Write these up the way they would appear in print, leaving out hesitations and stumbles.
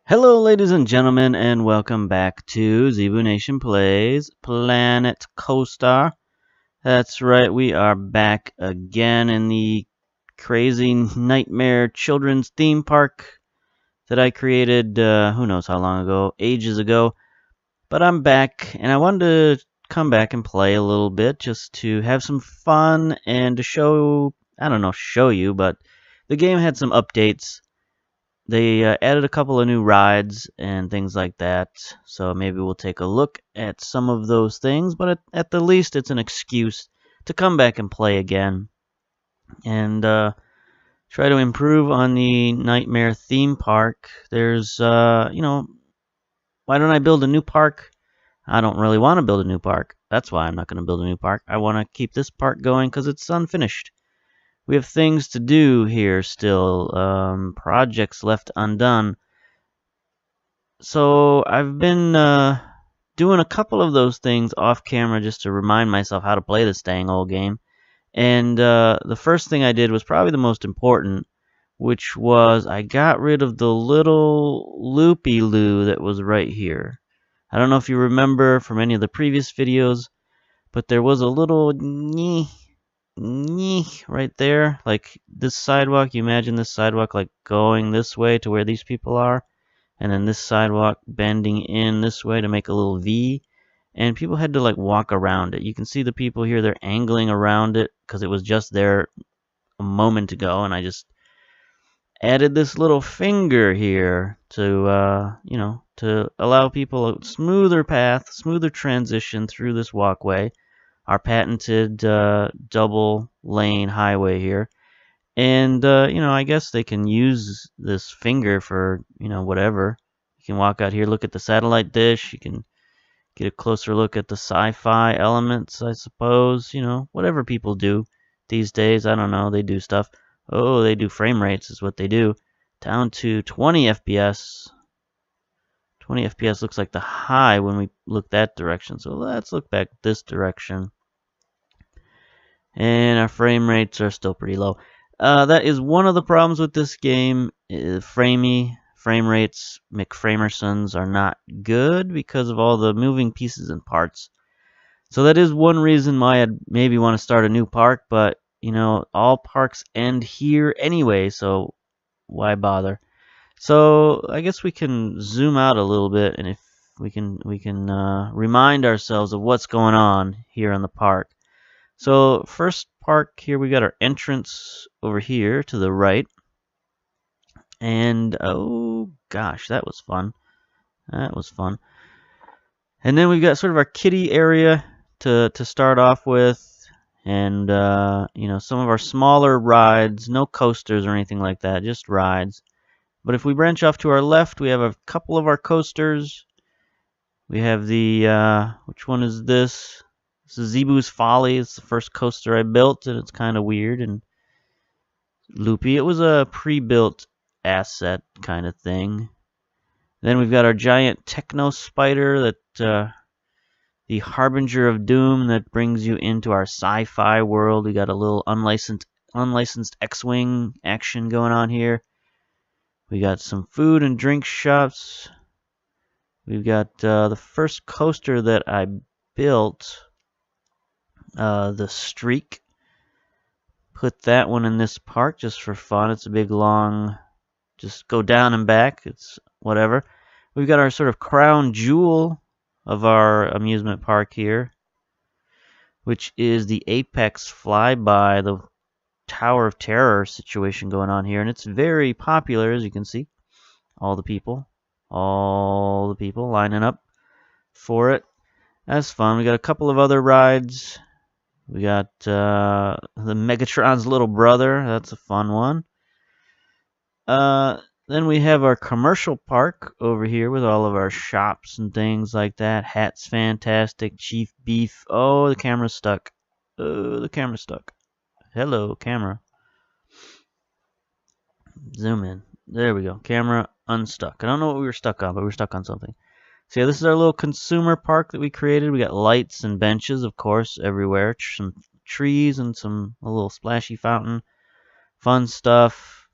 Hello, ladies and gentlemen, and welcome back to Zebu Nation Plays Planet Coaster. That's right, we are back again in the crazy nightmare children's theme park that I created, who knows how long ago, ages ago. But I'm back, and I wanted to come back and play a little bit just to have some fun and to show, I don't know, show you, but the game had some updates. They added a couple of new rides and things like that, so maybe we'll take a look at some of those things, but at the least it's an excuse to come back and play again and try to improve on the Nightmare theme park. There's, why don't I build a new park? I don't really want to build a new park. That's why I'm not going to build a new park. I want to keep this park going because it's unfinished. We have things to do here still, projects left undone. So I've been doing a couple of those things off camera just to remind myself how to play this dang old game. And the first thing I did was probably the most important, which was I got rid of the little loopy-loo that was right here. I don't know if you remember from any of the previous videos, but there was a little right there, like this sidewalk. You imagine this sidewalk like going this way to where these people are, and then this sidewalk bending in this way to make a little V, and people had to like walk around it. You can see the people here, they're angling around it because it was just there a moment ago, and I just added this little finger here to to allow people a smoother path, smoother transition through this walkway, our patented double lane highway here. And, I guess they can use this finger for, whatever. You can walk out here, look at the satellite dish. You can get a closer look at the sci-fi elements, I suppose. Whatever people do these days. I don't know. They do stuff. Oh, they do frame rates is what they do. Down to 20 FPS. 20 FPS looks like the high when we look that direction. So let's look back this direction. And our frame rates are still pretty low. That is one of the problems with this game. Frame rates, McFramersons are not good because of all the moving pieces and parts. So that is one reason why I'd maybe want to start a new park, but all parks end here anyway, so why bother? So I guess we can zoom out a little bit, and if we can remind ourselves of what's going on here in the park. So first park here, we got our entrance over here to the right. And oh gosh, that was fun. That was fun. And then we've got sort of our kiddie area to start off with. And some of our smaller rides, no coasters or anything like that, just rides. But if we branch off to our left, we have a couple of our coasters. We have the which one is this? This is Zebu's Folly. It's the first coaster I built, and it's kind of weird and loopy. It was a pre-built asset kind of thing. Then we've got our giant techno spider, that the harbinger of doom that brings you into our sci-fi world. We got a little unlicensed X-wing action going on here. We got some food and drink shops. We've got the first coaster that I built. The Streak. Put that one in this park just for fun. It's a big long, just go down and back. It's whatever. We've got our sort of crown jewel of our amusement park here, which is the Apex Flyby, the Tower of Terror situation going on here. And it's very popular, as you can see. All the people lining up for it. That's fun. We got a couple of other rides. We got the Megatron's little brother. That's a fun one. Then we have our commercial park over here with all of our shops and things like that. Hats Fantastic, Chief Beef. Oh, the camera's stuck. Oh, the camera's stuck. Hello, camera. Zoom in. There we go. Camera unstuck. I don't know what we were stuck on, but we were stuck on something. So yeah, this is our little consumer park that we created. We got lights and benches, of course, everywhere. Some trees and a little splashy fountain. Fun stuff.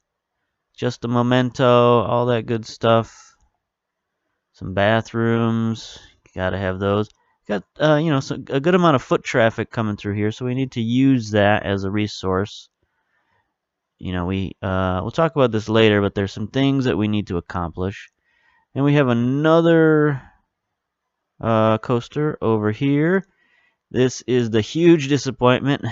Just a memento, all that good stuff. Some bathrooms. Gotta have those. Got a good amount of foot traffic coming through here, so we need to use that as a resource. We'll talk about this later, but there's some things that we need to accomplish. And we have another coaster over here. This is the huge disappointment.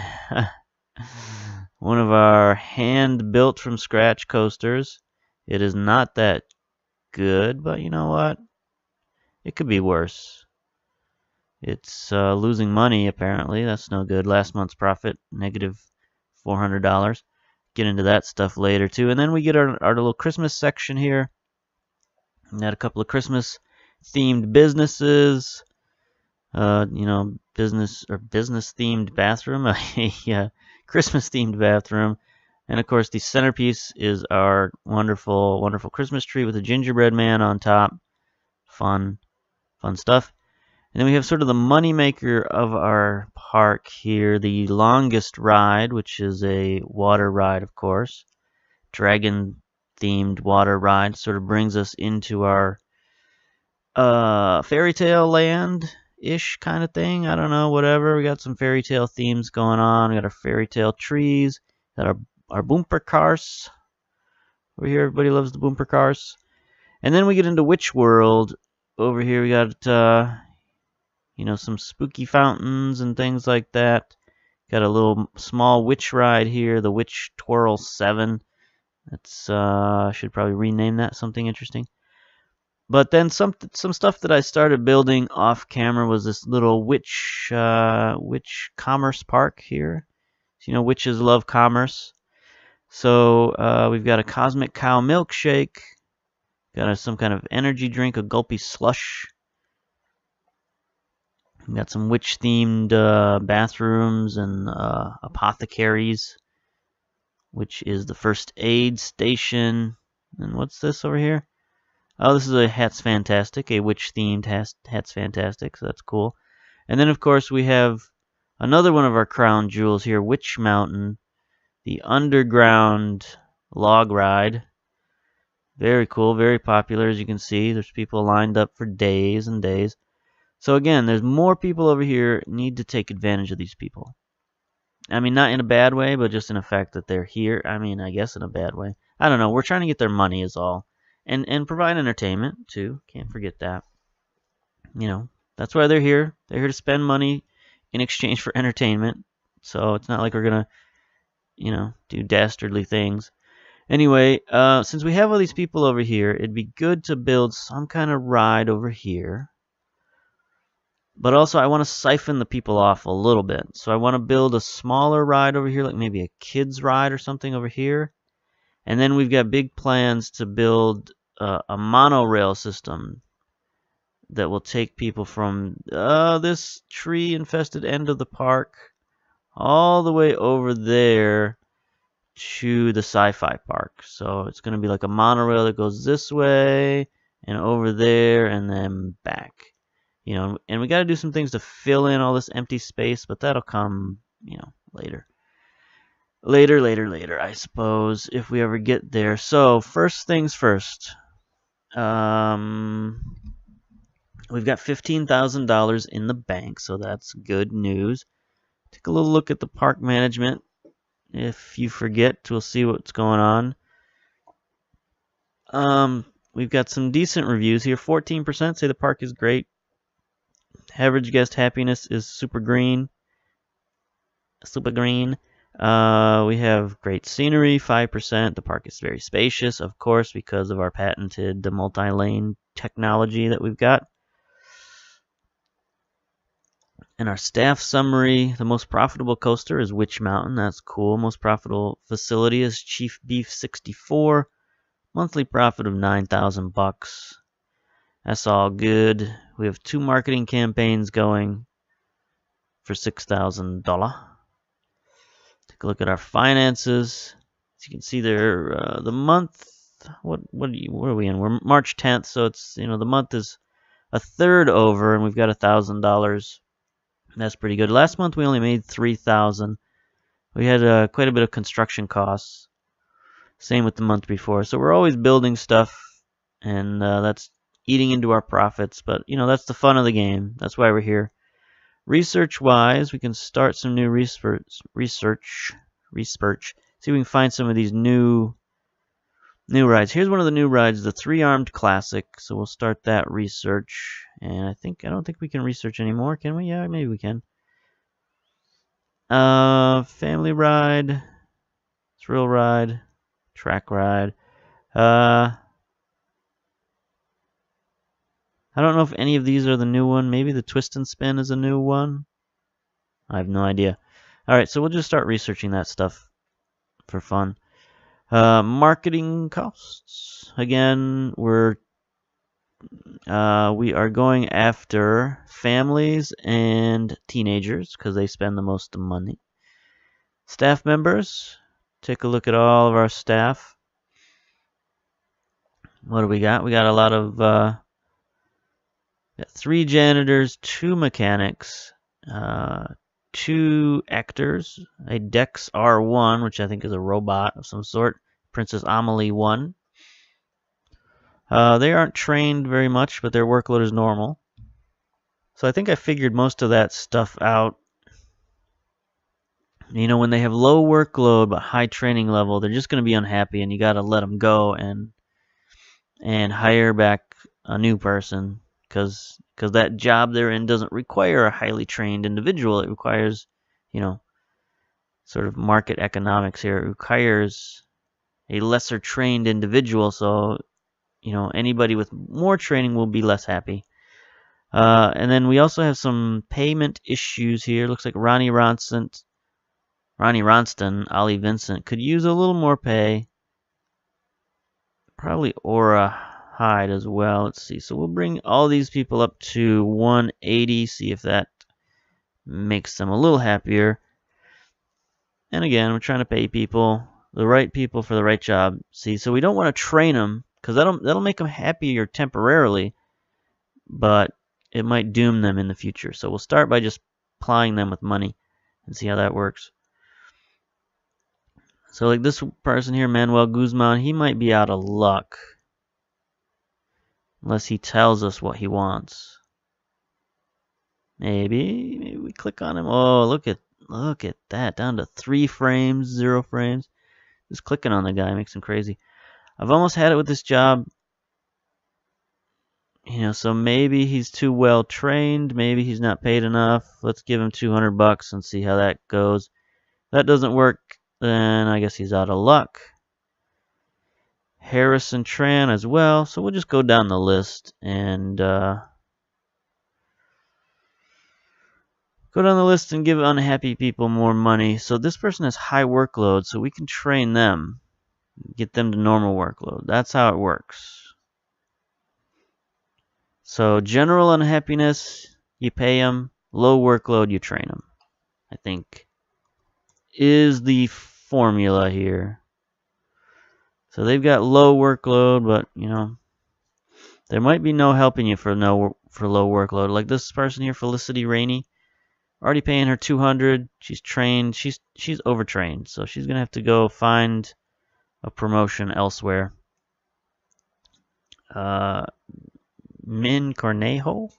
One of our hand-built from scratch coasters. It is not that good, but you know what? It could be worse. It's losing money, apparently. That's no good. Last month's profit, negative $400. Get into that stuff later, too. And then we get our little Christmas section here. We got a couple of Christmas-themed businesses. Business-themed bathroom. A Christmas-themed bathroom. And, of course, the centerpiece is our wonderful, wonderful Christmas tree with a gingerbread man on top. Fun stuff. And then we have sort of the moneymaker of our park here, the longest ride, which is a water ride, of course. Dragon-themed water ride. Sort of brings us into our fairy tale land-ish kind of thing. I don't know, whatever. We got some fairy tale themes going on. We got our fairy tale trees. Got our bumper cars. Over here, everybody loves the bumper cars. And then we get into Witch World. Over here we got some spooky fountains and things like that. Got a little small witch ride here, the Witch Twirl 7. That's I should probably rename that something interesting. But then some stuff that I started building off camera was this little witch commerce park here. So, witches love commerce. So we've got a Cosmic Cow milkshake. Got some kind of energy drink, a gulpy slush. We got some witch-themed bathrooms and apothecaries, which is the first aid station. And what's this over here? Oh, this is a Hats Fantastic, a witch-themed Hats Fantastic, so that's cool. And then, of course, we have another one of our crown jewels here, Witch Mountain, the underground log ride. Very cool, very popular, as you can see. There's people lined up for days and days. So again, there's more people over here. Need to take advantage of these people. I mean, not in a bad way, but just in the fact that they're here. I mean, I guess in a bad way. I don't know. We're trying to get their money is all. And provide entertainment, too. Can't forget that. That's why they're here. They're here to spend money in exchange for entertainment. So it's not like we're going to, do dastardly things. Anyway, since we have all these people over here, it'd be good to build some kind of ride over here. But also, I want to siphon the people off a little bit. So I want to build a smaller ride over here, like maybe a kid's ride or something over here. And then we've got big plans to build a monorail system that will take people from this tree-infested end of the park all the way over there to the sci-fi park. So it's going to be like a monorail that goes this way and over there and then back. And we got to do some things to fill in all this empty space, but that'll come, later. Later, I suppose, if we ever get there. So, first things first. We've got $15,000 in the bank, so that's good news. Take a little look at the park management. If you forget, we'll see what's going on. We've got some decent reviews here. 14% say the park is great. Average guest happiness is super green. We have great scenery, 5%. The park is very spacious, of course, because of our patented multi-lane technology that we've got. And our staff summary, the most profitable coaster is Witch Mountain. That's cool. Most profitable facility is Chief Beef 64. Monthly profit of $9,000. That's all good. We have 2 marketing campaigns going for $6,000. Take a look at our finances. As you can see there, the month. What are we in? We're March 10th, so it's the month is a third over, and we've got $1,000. That's pretty good. Last month we only made $3,000. We had quite a bit of construction costs. Same with the month before. So we're always building stuff, and that's eating into our profits, but you know, that's the fun of the game. That's why we're here. Research-wise, we can start some new research. See if we can find some of these new rides. Here's one of the new rides, the 3-armed classic. So we'll start that research. And I don't think we can research anymore, can we? Yeah, maybe we can. Family ride, thrill ride, track ride. I don't know if any of these are the new one. Maybe the twist and spin is a new one. I have no idea. All right, so we'll just start researching that stuff for fun. Marketing costs. Again, we are going after families and teenagers because they spend the most money. Staff members. Take a look at all of our staff. What do we got? We got a lot of 3 janitors, 2 mechanics, 2 actors, a Dex R1, which I think is a robot of some sort, Princess Amelie 1. They aren't trained very much, but their workload is normal. So I think I figured most of that stuff out. You know, when they have low workload but high training level, they're just going to be unhappy, and you got to let them go and hire back a new person. Because that job they're in doesn't require a highly trained individual. It requires, you know, sort of market economics here. It requires a lesser trained individual. So, you know, anybody with more training will be less happy. And then we also have some payment issues here. Looks like Ronnie Ronston, Ollie Vincent could use a little more pay. Probably Aura Hyde as well. Let's see. So we'll bring all these people up to 180. See if that makes them a little happier. And again, we're trying to pay people, the right people for the right job. See, so we don't want to train them because that'll make them happier temporarily, but it might doom them in the future. So we'll start by just plying them with money and see how that works. So like this person here, Manuel Guzman, he might be out of luck. Unless he tells us what he wants. Maybe we click on him. Oh, look at that. Down to 3 frames, 0 frames. Just clicking on the guy makes him crazy. I've almost had it with this job. You know, so maybe he's too well trained. Maybe he's not paid enough. Let's give him $200 and see how that goes. If that doesn't work, then I guess he's out of luck. Harrison Tran as well. So we'll just go down the list and give unhappy people more money. So this person has high workload, so we can train them, get them to normal workload. That's how it works. So general unhappiness, you pay them. Low workload, you train them. I think is the formula here. So they've got low workload, but you know, there might be no helping you for low workload. Like this person here, Felicity Rainey, already paying her $200. She's trained. She's overtrained, so she's gonna have to go find a promotion elsewhere. Min Cornejo,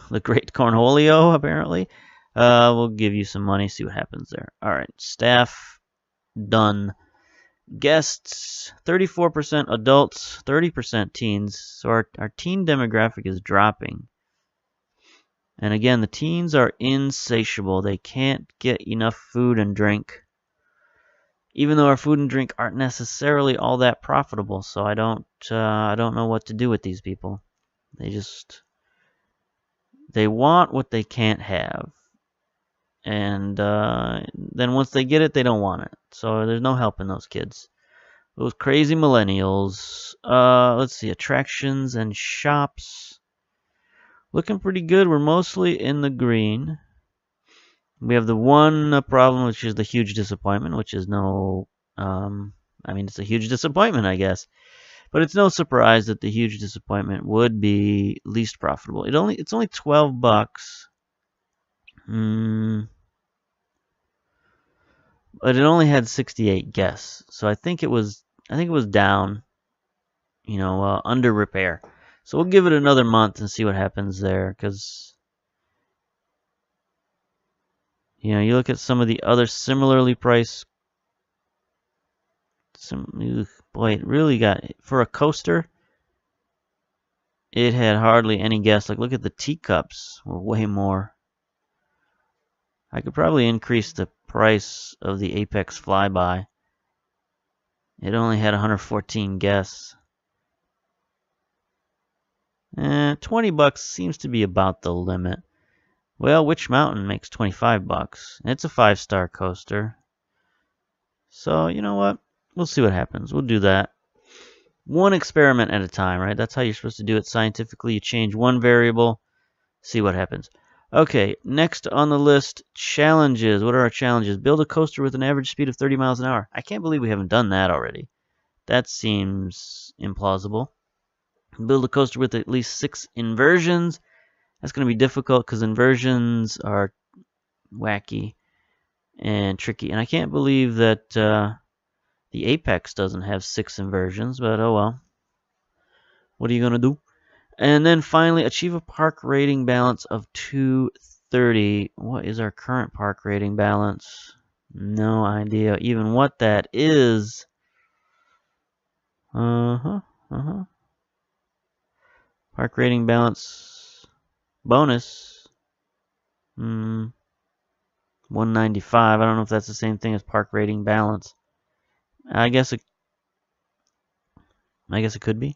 the Great Cornholio, apparently. We'll give you some money. See what happens there. All right, staff done. Guests, 34% adults, 30% teens. So our teen demographic is dropping. And again, the teens are insatiable. They can't get enough food and drink. Even though our food and drink aren't necessarily all that profitable, so I don't know what to do with these people. They want what they can't have. And then once they get it, they don't want it. So there's no helping those kids. Those crazy millennials. Let's see, attractions and shops. Looking pretty good. We're mostly in the green. We have the one problem, which is the huge disappointment, which is no... it's a huge disappointment, I guess. But it's no surprise that the huge disappointment would be least profitable. It's only $12. But it only had 68 guests, so I think it was down, under repair. So we'll give it another month and see what happens there, because you know, you look at some of the other similarly priced. Boy, it really got, for a coaster, it had hardly any guests. Like, look at the teacups, were way more. I could probably increase the price of the Apex Flyby. It only had 114 guests. $20 seems to be about the limit. Well, Witch Mountain makes $25. It's a 5-star coaster. So, you know what? We'll see what happens. We'll do that. One experiment at a time, right? That's how you're supposed to do it scientifically. You change one variable, see what happens. Okay, next on the list, challenges. What are our challenges? Build a coaster with an average speed of 30 miles an hour. I can't believe we haven't done that already. That seems implausible. Build a coaster with at least 6 inversions. That's going to be difficult because inversions are wacky and tricky. And I can't believe that the Apex doesn't have 6 inversions, but oh well. What are you going to do? And then finally, achieve a park rating balance of 230. What is our current park rating balance? No idea even what that is. Park rating balance bonus. 195. I don't know if that's the same thing as park rating balance. I guess it could be.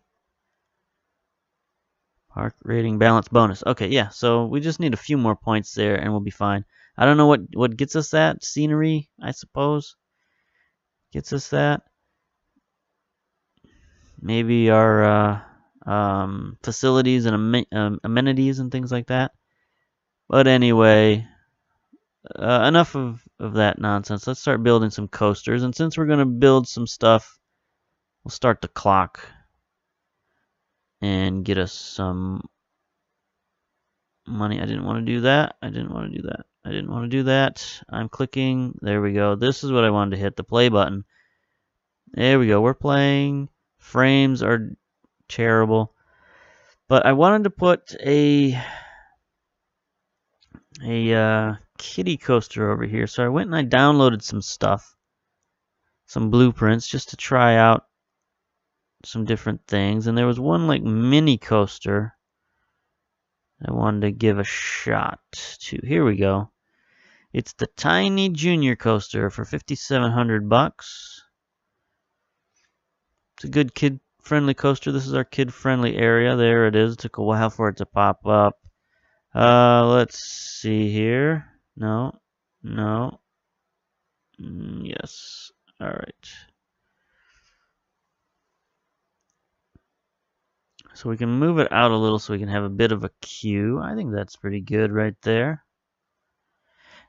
Park rating balance bonus. Okay, yeah, so we just need a few more points there and we'll be fine. I don't know what gets us that. Scenery, I suppose, gets us that. Maybe our facilities and amenities and things like that. But anyway, enough of that nonsense. Let's start building some coasters. And since we're going to build some stuff, we'll start the clock and get us some money. I didn't want to do that. I'm clicking. There we go. This is what I wanted to hit, the play button. There we go. We're playing. Frames are terrible. But I wanted to put a kiddie coaster over here. So I went and I downloaded some stuff, some blueprints, just to try out some different things. And there was one like mini coaster I wanted to give a shot to. Here we go. It's the Tiny Junior Coaster for $5,700. It's a good kid-friendly coaster. This is our kid-friendly area. There it is. It took a while for it to pop up. Let's see here. No. Yes. All right. So we can move it out a little so we can have a bit of a queue. I think that's pretty good right there.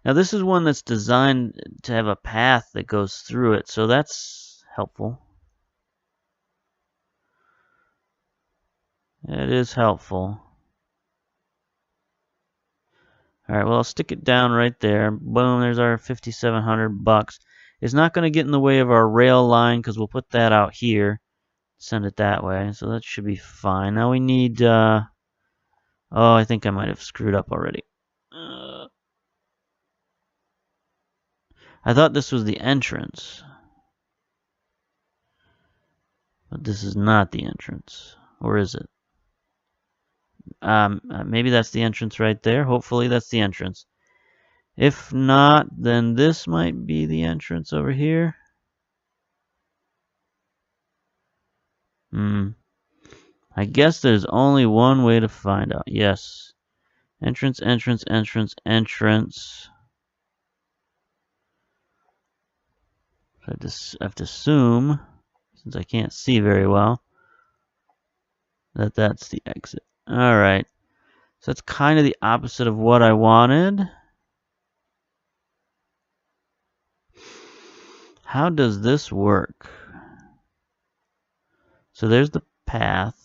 Now this is one that's designed to have a path that goes through it, so that's helpful. It is helpful. Alright, well I'll stick it down right there. Boom, there's our $5,700. It's not going to get in the way of our rail line because we'll put that out here. Send it that way, so that should be fine. Now we need, oh, I think I might have screwed up already. I thought this was the entrance. But this is not the entrance. Or is it? Maybe that's the entrance right there. Hopefully that's the entrance. If not, then this might be the entrance over here. I guess there's only one way to find out. Yes. Entrance. I have to assume, since I can't see very well, that that's the exit. Alright. So that's kind of the opposite of what I wanted. How does this work? So there's the path.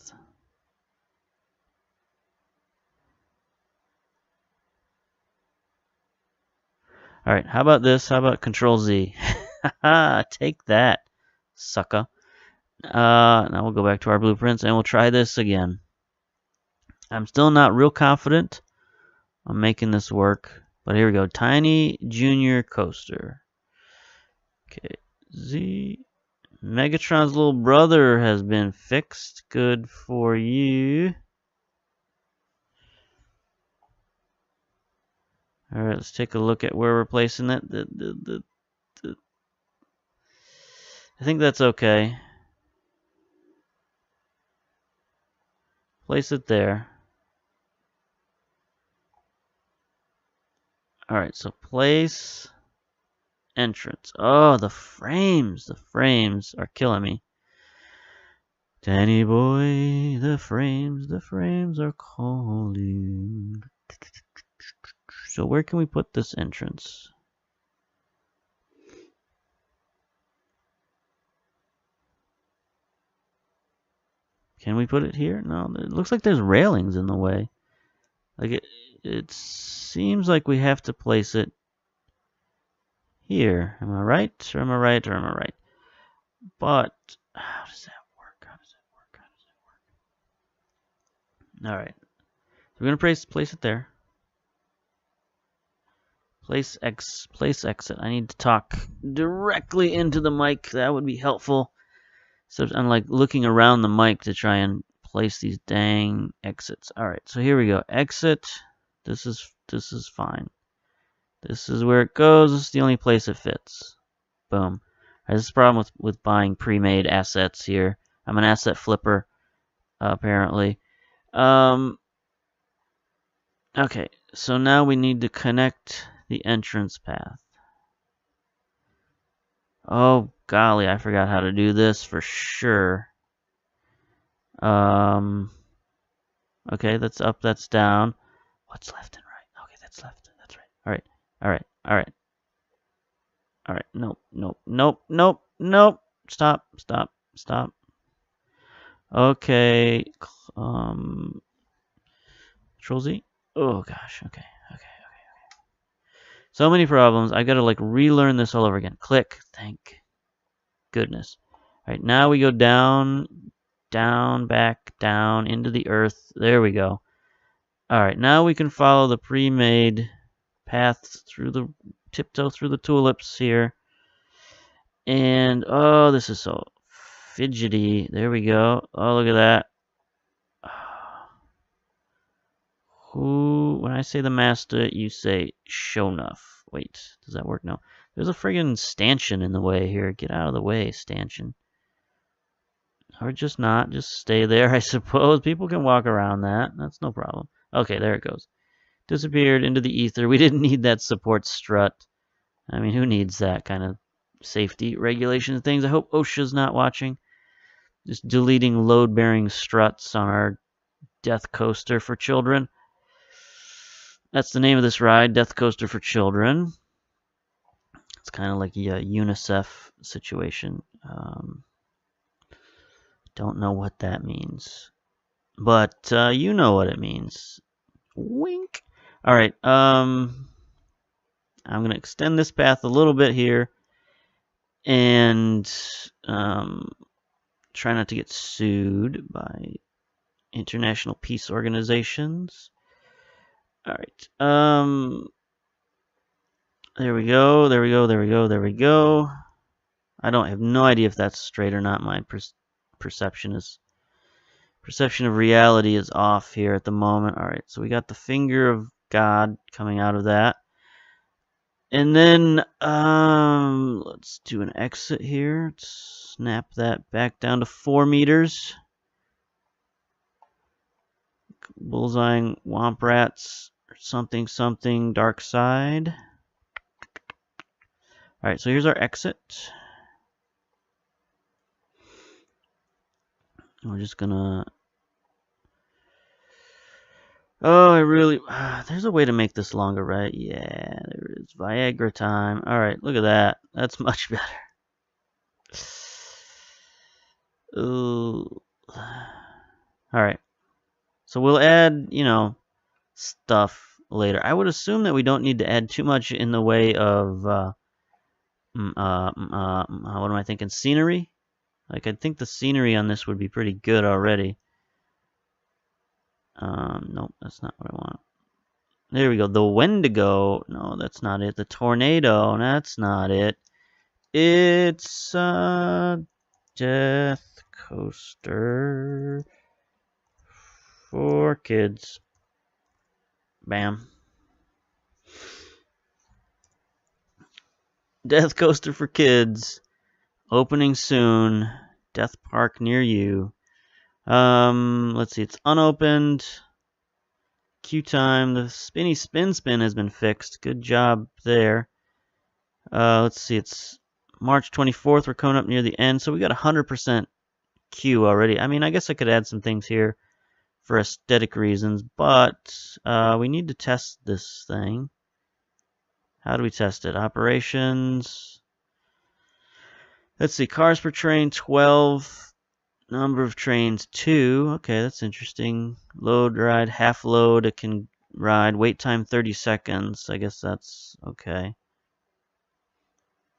Alright, how about this? How about Control Z? Take that, sucker. Now we'll go back to our blueprints and we'll try this again. I'm still not real confident on making this work, but here we go. Tiny Junior Coaster. Okay, Z. Megatron's little brother has been fixed. Good for you. All right, let's take a look at where we're placing it. I think that's okay. Place it there. All right, so place entrance. Oh, the frames. The frames are killing me. Danny boy, the frames are calling. So where can we put this entrance? Can we put it here? No, it looks like there's railings in the way. Like it seems like we have to place it here. Am I right? Or am I right? Or am I right? But how does that work? How does that work? How does that work? All right. So we're gonna place it there. Place exit. I need to talk directly into the mic. That would be helpful. So I'm like looking around the mic to try and place these dang exits. All right, so here we go. Exit. This is fine. This is where it goes. This is the only place it fits. Boom. This is the problem with buying pre-made assets here. I'm an asset flipper, apparently. Okay, so now we need to connect the entrance path. Oh, golly, I forgot how to do this for sure. Okay, that's up, that's down. What's left and right? Okay, that's left, that's right. All right, all right, all right. All right, nope, nope, nope, nope, nope. Stop, stop, stop. Okay, Control Z. Oh gosh, okay. So many problems. I gotta like relearn this all over again. Click, thank goodness. All right, now we go down, down, back, down into the earth. There we go. All right, now we can follow the pre-made paths through the tiptoe through the tulips here. And oh, this is so fidgety. There we go. Oh, look at that. Who, when I say the master, you say show enough. Wait, does that work? No. There's a friggin' stanchion in the way here. Get out of the way, stanchion. Or just not. Just stay there, I suppose. People can walk around that. That's no problem. Okay, there it goes. Disappeared into the ether. We didn't need that support strut. I mean, who needs that kind of safety regulation things? I hope OSHA's not watching. Just deleting load-bearing struts on our Death Coaster for Children. That's the name of this ride, Death Coaster for Children. It's kind of like a UNICEF situation. Don't know what that means. But you know what it means. Wink. All right. I'm going to extend this path a little bit here. And try not to get sued by international peace organizations. All right. There we go. There we go. There we go. There we go. I don't have no idea if that's straight or not. My perception of reality is off here at the moment. All right. So we got the finger of God coming out of that. And then let's do an exit here. Let's snap that back down to 4 meters. Bullseyeing Womp Rats or something dark side. Alright, so here's our exit. We're just gonna... Oh, I really... there's a way to make this longer, right? Yeah, there is. Viagra time. Alright, look at that. That's much better. Ooh. Alright. So we'll add, stuff later. I would assume that we don't need to add too much in the way of, what am I thinking? Scenery? Like, I think the scenery on this would be pretty good already. Nope, that's not what I want. There we go. The Wendigo. No, that's not it. The Tornado. That's not it. It's Death Coaster for kids. Bam. Death Coaster for kids. Opening soon. Death Park near you. Let's see. It's unopened. Queue time. The spinny spin has been fixed. Good job there. Let's see. It's March 24th. We're coming up near the end. So we got 100% queue already. I mean, I guess I could add some things here for aesthetic reasons, but we need to test this thing. How do we test it? Operations. Let's see. Cars per train, 12. Number of trains, 2. Okay, that's interesting. Load ride, half load, it can ride. Wait time, 30 seconds. I guess that's okay.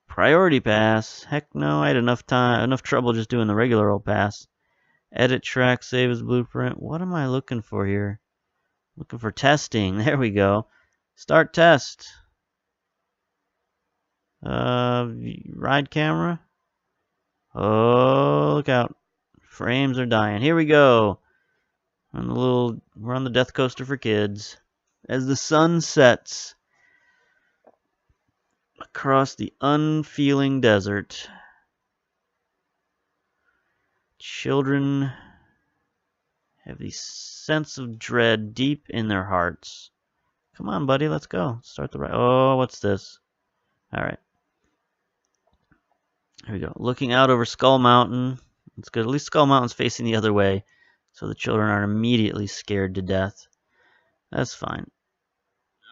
Priority pass. Heck no, I had enough trouble just doing the regular old pass. Edit track, save as blueprint. What am I looking for here? Looking for testing. There we go. Start test. Ride camera. Oh, look out. Frames are dying. Here we go. We're on the Death Coaster for kids. As the sun sets across the unfeeling desert, children have the sense of dread deep in their hearts. Come on, buddy, let's go. Start the ride. Oh, what's this? All right. Here we go. Looking out over Skull Mountain. It's good. At least Skull Mountain's facing the other way, so the children aren't immediately scared to death. That's fine.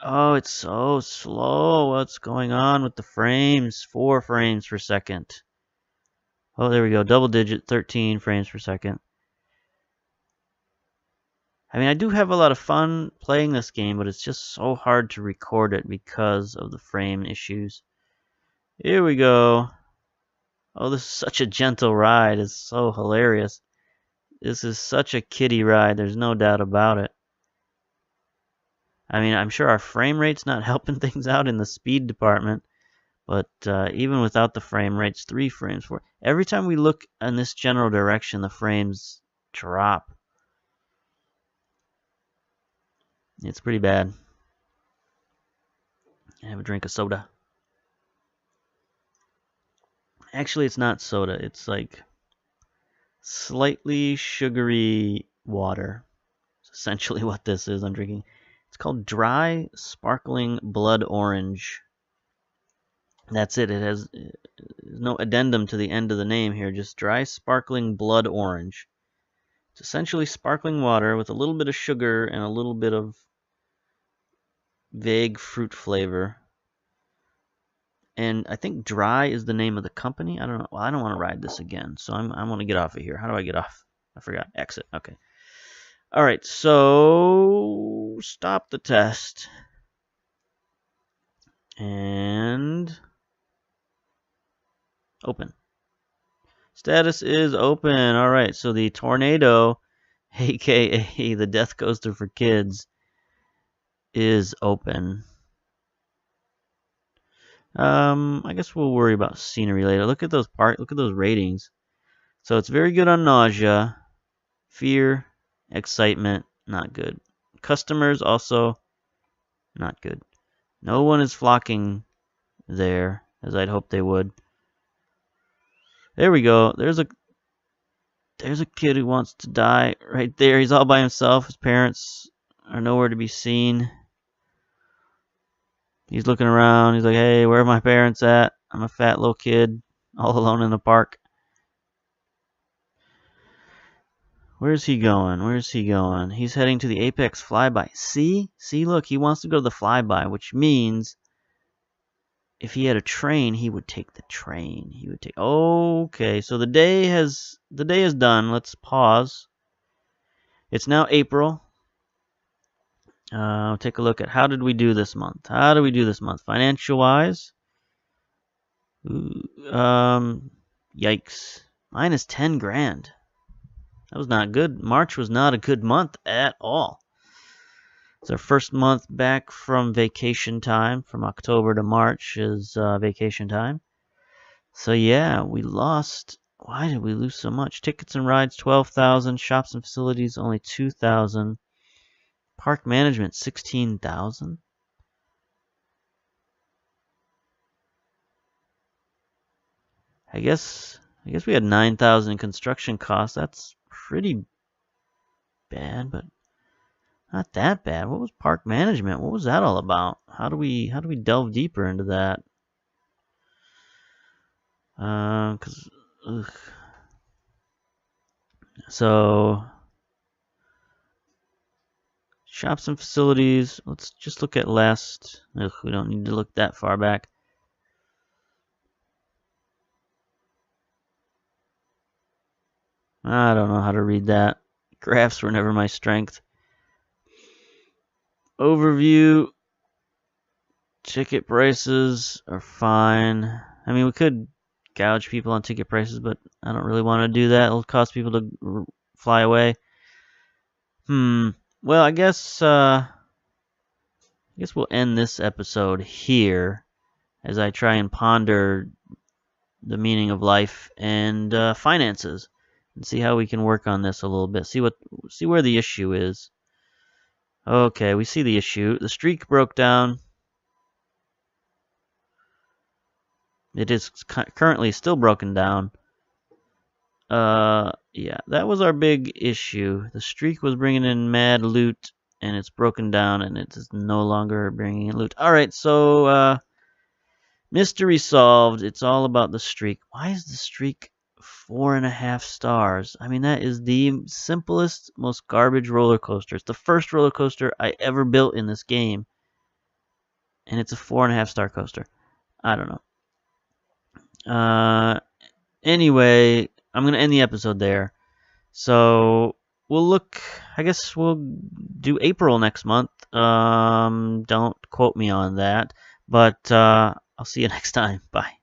Oh, it's so slow. What's going on with the frames? 4 frames per second. Oh, there we go. Double digit, 13 frames per second. I mean, I do have a lot of fun playing this game, but it's just so hard to record it because of the frame issues. Here we go. Oh, this is such a gentle ride. It's so hilarious. This is such a kiddie ride. There's no doubt about it. I mean, I'm sure our frame rate's not helping things out in the speed department. But even without the frame rates, 3 frames, 4. Every time we look in this general direction, the frames drop. It's pretty bad. I have a drink of soda. Actually, it's not soda. It's like slightly sugary water. It's essentially what this is I'm drinking. It's called Dry Sparkling Blood Orange. That's it. It has no addendum to the end of the name here. Just Dry Sparkling Blood Orange. It's essentially sparkling water with a little bit of sugar and a little bit of vague fruit flavor. And I think Dry is the name of the company. I don't know. Well, I don't want to ride this again, so I want to get off of here. How do I get off? I forgot. Exit. Okay. All right. So stop the test. And open. Status is open. All right. So the Tornado, aka the Death Coaster for kids, is open. I guess we'll worry about scenery later. Look at those ratings. So it's very good on nausea, fear, excitement, not good. Customers also not good. No one is flocking there, as I'd hope they would. There we go. There's a kid who wants to die right there. He's all by himself. His parents are nowhere to be seen. He's looking around. He's like, hey, where are my parents at? I'm a fat little kid all alone in the park. Where's he going? Where's he going? He's heading to the Apex Flyby. See? See, look, he wants to go to the Flyby, which means if he had a train, he would take the train. He would take... Okay, so the day is done. Let's pause. It's now April. Take a look at how did we do this month. How do we do this month? Financial wise. Yikes. Mine is 10 grand. That was not good. March was not a good month at all. It's our first month back from vacation time. From October to March is vacation time. So yeah, we lost. Why did we lose so much? Tickets and rides, 12,000. Shops and facilities, only 2,000. Park management, 16,000. I guess we had 9,000 in construction costs. That's pretty bad, but not that bad. What was park management? What was that all about? How do we delve deeper into that? So shops and facilities. Let's just look at last. We don't need to look that far back. I don't know how to read that. Graphs were never my strength. Overview. Ticket prices are fine. I mean, we could gouge people on ticket prices, but I don't really want to do that. It'll cause people to fly away. Well, I guess we'll end this episode here as I try and ponder the meaning of life and finances, and see how we can work on this a little bit. See where the issue is. Okay, we see the issue. The streak broke down. It is currently still broken down. Yeah, that was our big issue. The streak was bringing in mad loot, and it's broken down, and it is no longer bringing in loot. Alright, so, mystery solved. It's all about the streak. Why is the streak 4.5 stars? I mean, that is the simplest, most garbage roller coaster. It's the first roller coaster I ever built in this game, and it's a 4.5 star coaster. I don't know. Anyway, I'm going to end the episode there. So I guess we'll do April next month. Don't quote me on that, but I'll see you next time. Bye.